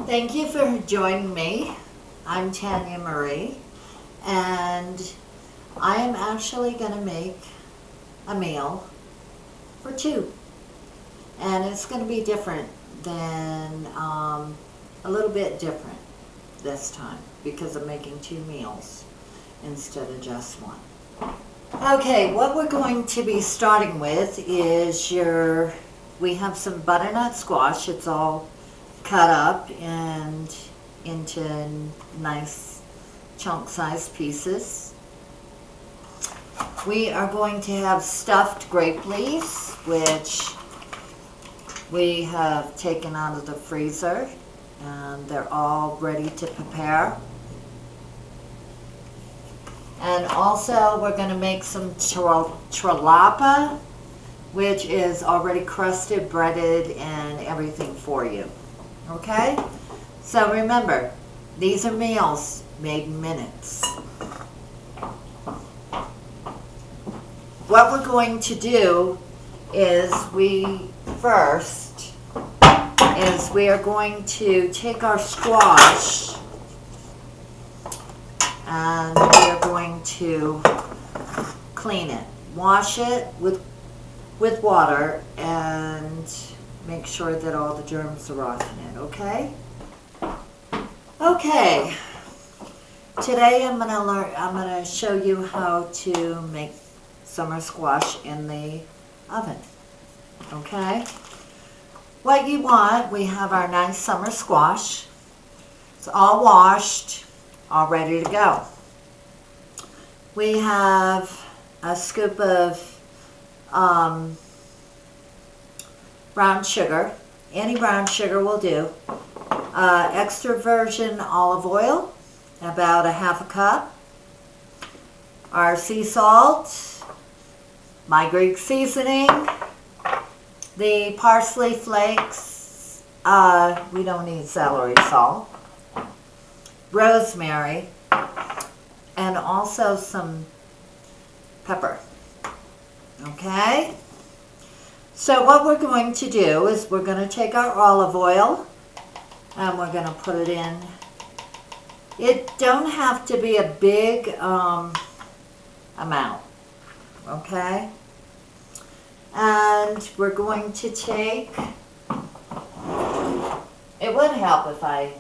Thank you for joining me. I'm Tanya Marie, and I am actually going to make a meal for two. And it's going to be different than, a little bit different this time because I'm making two meals instead of just one. Okay, what we're going to be starting with is we have some butternut squash. It's all cut up and into nice chunk-sized pieces. We are going to have stuffed grape leaves, which we have taken out of the freezer, and they're all ready to prepare. And also we're going to make some trilapa, which is already crusted, breaded, and everything for you. Okay? So remember, these are meals made in minutes. What we're going to do is we are going to take our squash and we are going to clean it, wash it with water, and make sure that all the germs are off in it, okay? Okay, today I'm gonna show you how to make summer squash in the oven, okay? What you want, we have our nice summer squash. It's all washed, all ready to go. We have a scoop of brown sugar. Any brown sugar will do. Extra virgin olive oil, about a half a cup. Our sea salt, my Greek seasoning, the parsley flakes, we don't need celery salt, rosemary, and also some pepper. Okay? So what we're going to do is we're going to take our olive oil and we're going to put it in. It don't have to be a big amount. Okay? And we're going to take, it would help if I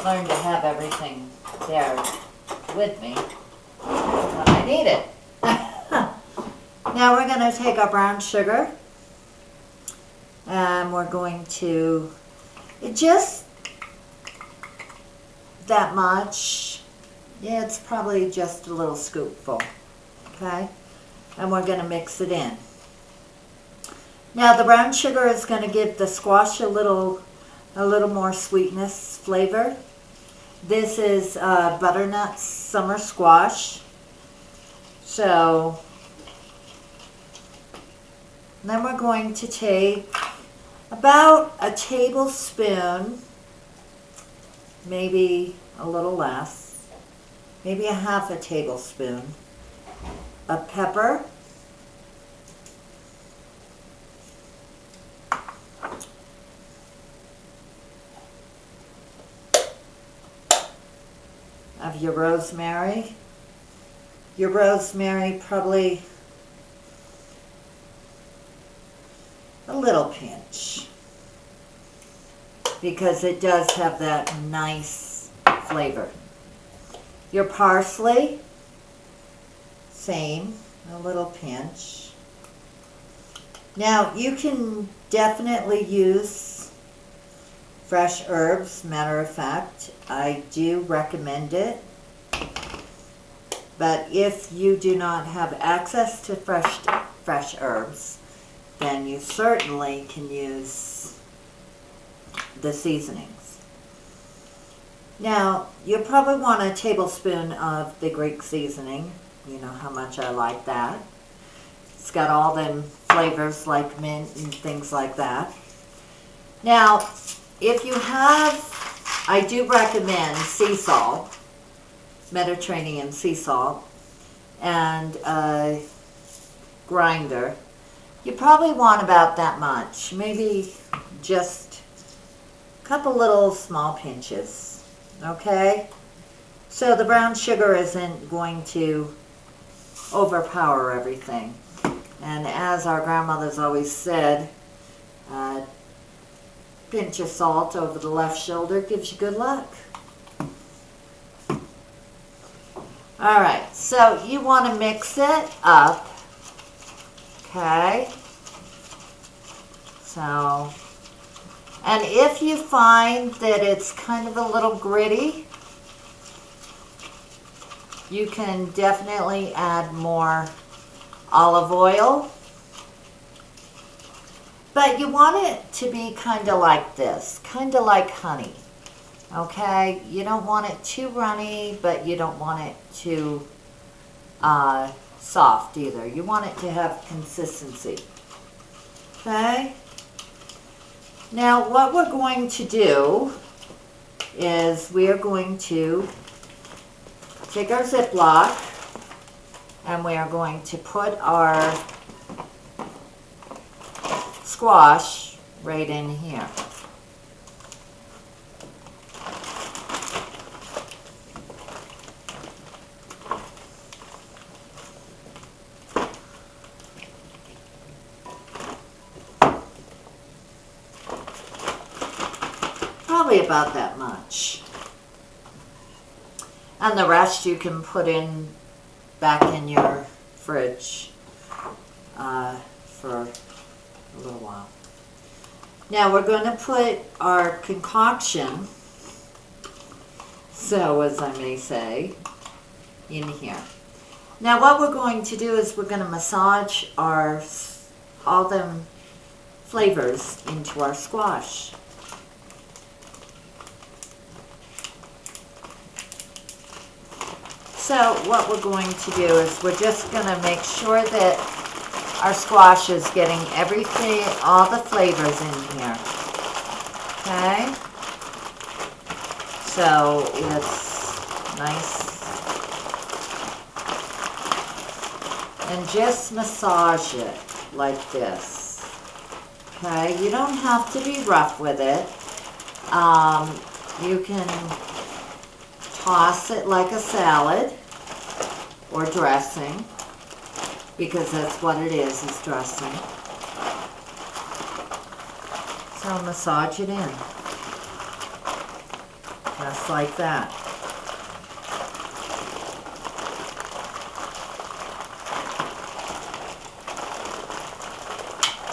learned to have everything there with me when I need it. Now we're going to take our brown sugar and we're going to, just that much, yeah, it's probably just a little scoopful, okay? And we're going to mix it in. Now the brown sugar is going to give the squash a little more sweetness flavor. This is butternut summer squash. So then we're going to take about a tablespoon, maybe a little less, maybe a half a tablespoon of pepper. Of your rosemary. Your rosemary, probably a little pinch, because it does have that nice flavor. Your parsley, same, a little pinch. Now you can definitely use fresh herbs. Matter of fact, I do recommend it. But if you do not have access to fresh herbs, then you certainly can use the seasonings. Now, you probably want a tablespoon of the Greek seasoning. You know how much I like that. It's got all them flavors like mint and things like that. Now, if you have, I do recommend sea salt, Mediterranean sea salt, and a grinder. You probably want about that much, maybe just a couple little small pinches, okay? So the brown sugar isn't going to overpower everything. And as our grandmothers always said, pinch of salt over the left shoulder gives you good luck. All right, so you want to mix it up, okay? So, and if you find that it's kind of a little gritty, you can definitely add more olive oil. But you want it to be kind of like this, kind of like honey, okay? You don't want it too runny, but you don't want it too soft either. You want it to have consistency, okay? Now what we're going to do is we are going to take our Ziploc and we are going to put our squash right in here. Probably about that much. And the rest you can put in back in your fridge for a little while. Now we're going to put our concoction, so as I may say, in here. Now what we're going to do is we're going to massage all them flavors into our squash. So what we're going to do is we're just going to make sure that our squash is getting everything, all the flavors in here. Okay? So it's nice. And just massage it like this. Okay? You don't have to be rough with it. You can toss it like a salad or dressing, because that's what it is dressing. So massage it in, just like that.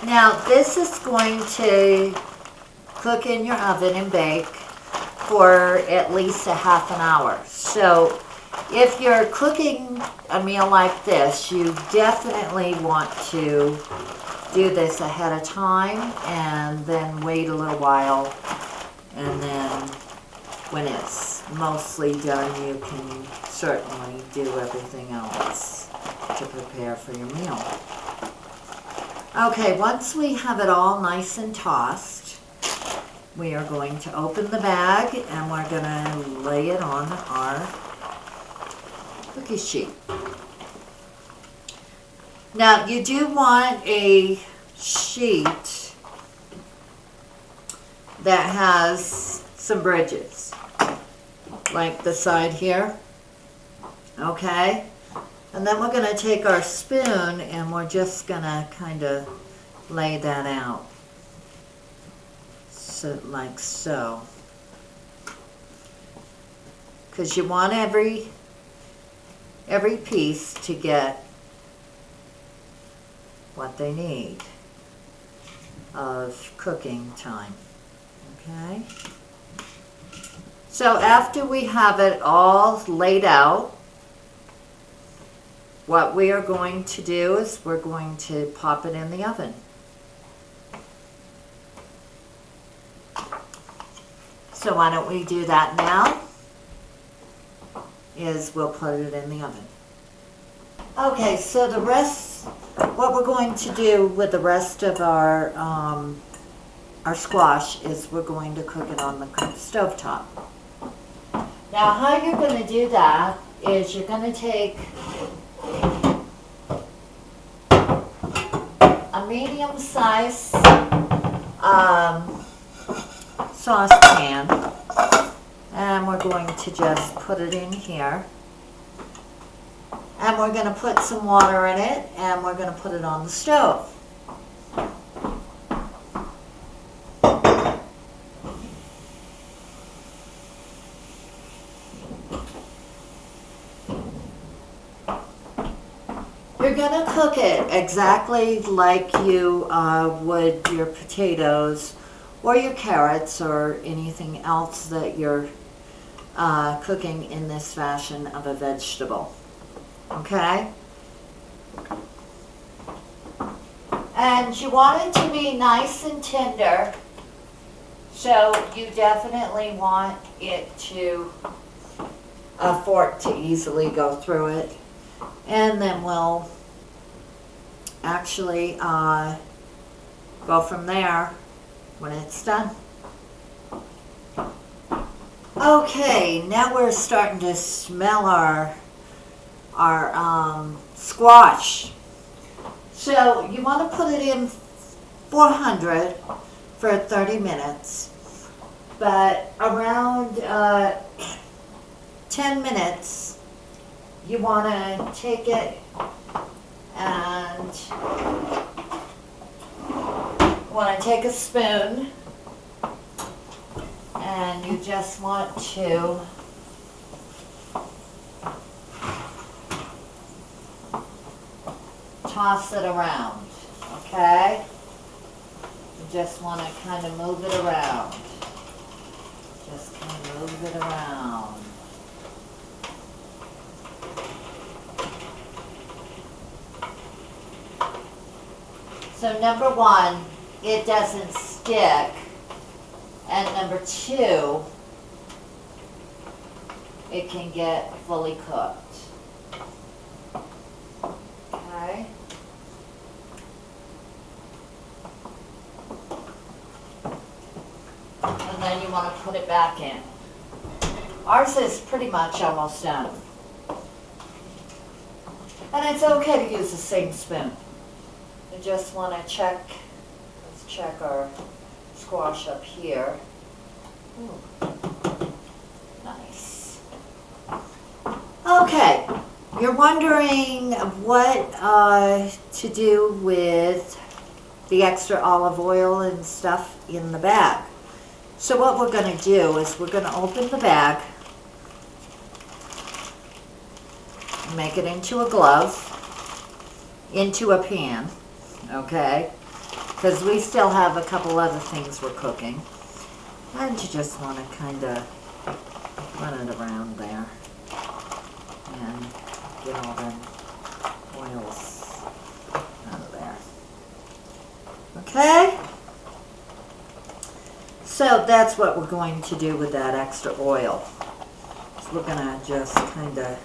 Now this is going to cook in your oven and bake for at least a half an hour. So if you're cooking a meal like this, you definitely want to do this ahead of time and then wait a little while, and then when it's mostly done you can certainly do everything else to prepare for your meal. Okay, once we have it all nice and tossed, we are going to open the bag and we're going to lay it on our cookie sheet. Now you do want a sheet that has some bridges, like the side here, okay? And then we're going to take our spoon and we're just going to kind of lay that out, so like so, because you want every piece to get what they need of cooking time, okay? So after we have it all laid out, what we are going to do is we're going to pop it in the oven. So why don't we do that now? Is we'll put it in the oven. Okay, so the rest, what we're going to do with the rest of our squash is we're going to cook it on the stovetop. Now how you're going to do that is you're going to take a medium-sized saucepan, and we're going to just put it in here. And we're going to put some water in it, and we're going to put it on the stove. You're going to cook it exactly like you would your potatoes or your carrots or anything else that you're cooking in this fashion of a vegetable. Okay? And you want it to be nice and tender, so you definitely want it to, a fork to easily go through it. And then we'll actually go from there when it's done. Okay, now we're starting to smell our squash. So you want to put it in 400 for 30 minutes, but around 10 minutes you want to take it and want to take a spoon, and you just want to toss it around, okay? You just want to kind of move it around. Just kind of move it around. So number one, it doesn't stick. And number two, it can get fully cooked. Okay? And then you want to put it back in. Ours is pretty much almost done. And it's okay to use the same spoon. You just want to check, let's check our squash up here. Ooh. Nice. Okay, you're wondering what to do with the extra olive oil and stuff in the bag. So what we're going to do is we're going to open the bag, make it into a glove, into a pan, okay? Because we still have a couple other things we're cooking. And you just want to kind of run it around there and get all the oils out of there. Okay? So that's what we're going to do with that extra oil. So we're going to just kind of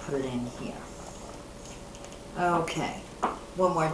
put it in here. Okay. One more